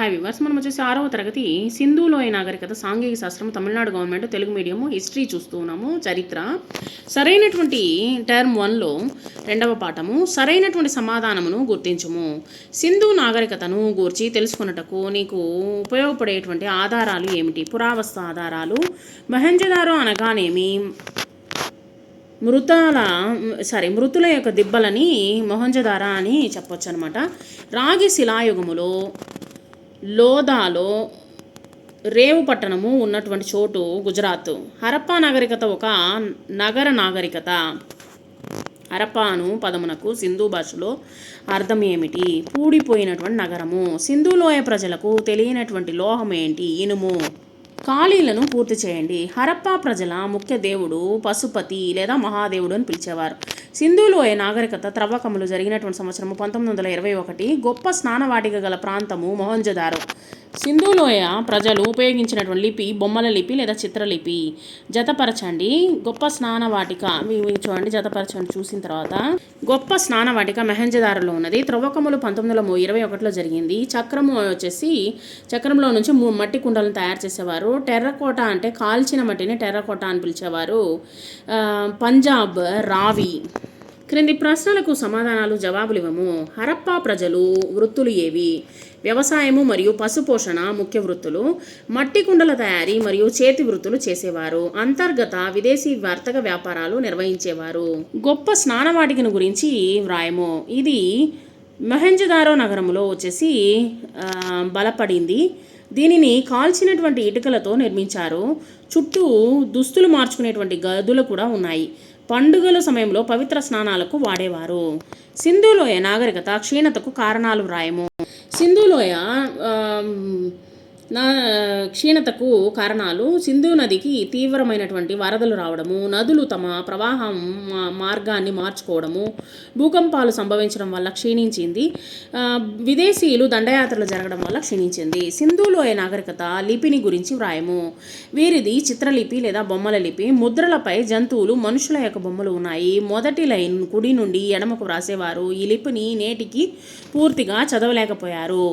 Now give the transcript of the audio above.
Hi viewers, మనం వచ్చేసి 6వ తరగతి సింధులోయ నాగరికత సాంఘిక శాస్త్రం Tamil Nadu government Telugu medium history చూస్తూ ఉన్నాము. చరిత్ర సరైనటువంటి టర్మ్ 1లో 2వ పాఠము సరైనటువంటి సమాధానమును గుర్తించుము. సింధు నాగరికతను గూర్చి తెలుసుకున్నటకు నీకు ఉపయోగపడేటువంటి ఆధారాలు ఏమిటి? పురావస్తు ఆధారాలు. మొహంజదారో అనగానేమి? మృతుల యొక్క దిబ్బలని మొహంజదారా అని చెప్పొచ్చు అనమాట. రాగి శిలాయుగములో లోదాలో రేవు పట్టణము ఉన్నటువంటి చోటు గుజరాత్. హరప్పా నాగరికత ఒక నగర నాగరికత. హరప్పాను పదమునకు సింధు భాషలో అర్థం ఏమిటి? పూడిపోయినటువంటి నగరము. సింధులోయ ప్రజలకు తెలియనటువంటి లోహం ఏంటి? ఇనుము. ఖాళీలను పూర్తి చేయండి. హరప్పా ప్రజల ముఖ్య దేవుడు పశుపతి లేదా మహాదేవుడు అని పిలిచేవారు. సింధులోయ నాగరికత త్రవ్వకములు జరిగినటువంటి సంవత్సరము 1921. గొప్ప స్నానవాటిక గల ప్రాంతము మొహంజదారో. సింధులోయ ప్రజలు ఉపయోగించినటువంటి లిపి బొమ్మల లిపి లేదా చిత్రలిపి. జతపరచండి. గొప్ప స్నానవాటిక చూడండి, జతపరచండి. చూసిన తర్వాత గొప్ప స్నానవాటిక మొహంజదారోలో ఉన్నది. త్రవ్వకములు 1921లో జరిగింది. చక్రంలో నుంచి మట్టి కుండలను తయారు చేసేవారు. టెర్రకోట అంటే కాల్చిన మట్టిని టెర్రకోట అని పిలిచేవారు. పంజాబ్ రావి. క్రింది ప్రశ్నలకు సమాధానాలు జవాబులు ఇవ్వము. హరప్పా ప్రజలు వృత్తులు ఏవి? వ్యవసాయము మరియు పశుపోషణ ముఖ్య వృత్తులు. మట్టి కుండల తయారీ మరియు చేతి వృత్తులు చేసేవారు. అంతర్గత విదేశీ వర్తక వ్యాపారాలు నిర్వహించేవారు. గొప్ప స్నానవాటికను గురించి వ్రాయము. ఇది మొహంజదారో నగరంలో వచ్చేసి బలపడింది. దీనిని కాల్చినటువంటి ఇటుకలతో నిర్మించారు. చుట్టూ దుస్తులు మార్చుకునేటువంటి గదులు కూడా ఉన్నాయి. పండుగల సమయంలో పవిత్ర స్నానాలకు వాడేవారు. సింధులోయ నాగరికత క్షీణతకు కారణాలు వ్రాయము. సింధులోయ క్షీణతకు కారణాలు: సింధు నదికి తీవ్రమైనటువంటి వరదలు రావడము, నదులు తమ ప్రవాహం మార్గాన్ని మార్చుకోవడము, భూకంపాలు సంభవించడం వల్ల క్షీణించింది, విదేశీయులు దండయాత్రలు జరగడం వల్ల క్షీణించింది. సింధులోయ నాగరికత లిపిని గురించి వ్రాయము. వీరిది చిత్రలిపి లేదా బొమ్మల లిపి. ముద్రలపై జంతువులు, మనుషుల యొక్క బొమ్మలు ఉన్నాయి. మొదటి లైన్ కుడి నుండి ఎడమకు వ్రాసేవారు ఈ లిపిని నేటికి పూర్తిగా చదవలేకపోయారు.